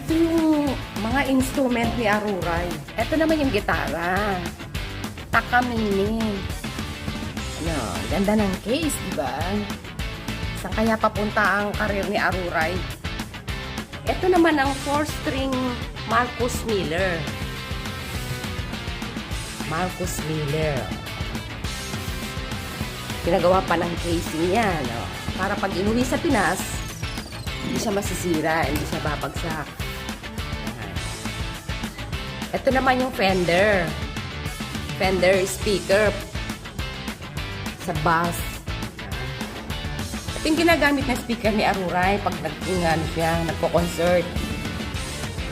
Ito yung mga instrument ni Aruray. Ito naman yung gitara. Takamine. Ano, ganda ng case, di ba? Saan kaya papunta ang karir ni Aruray? Ito naman ang 4-string Marcus Miller. Marcus Miller. Pinagawa pa ng casing niya, no? Para pag inuwi sa Pinas, hindi siya masisira, hindi siya babagsak. Ayan. Ito naman yung Fender. Fender speaker sa bass. Ito yung ginagamit na speaker ni Aruray pag nagko-concert.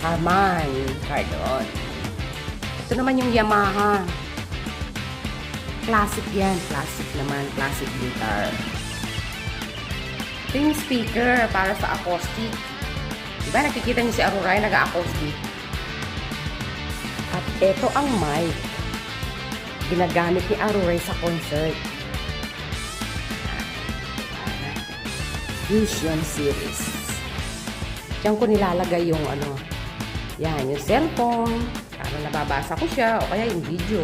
Harman, Cardon. Ito naman yung Yamaha. Classic yan. Classic naman. Classic guitar. Ito yung speaker para sa acoustic. Diba nakikita niyo si Aruray nag-acoustic? At ito ang mic. Ginagamit ni Aruray sa concert. Fusion series. Diyan ko nilalagay yung ano. Yan, yung cellphone. Para nababasa ko siya o kaya yung video.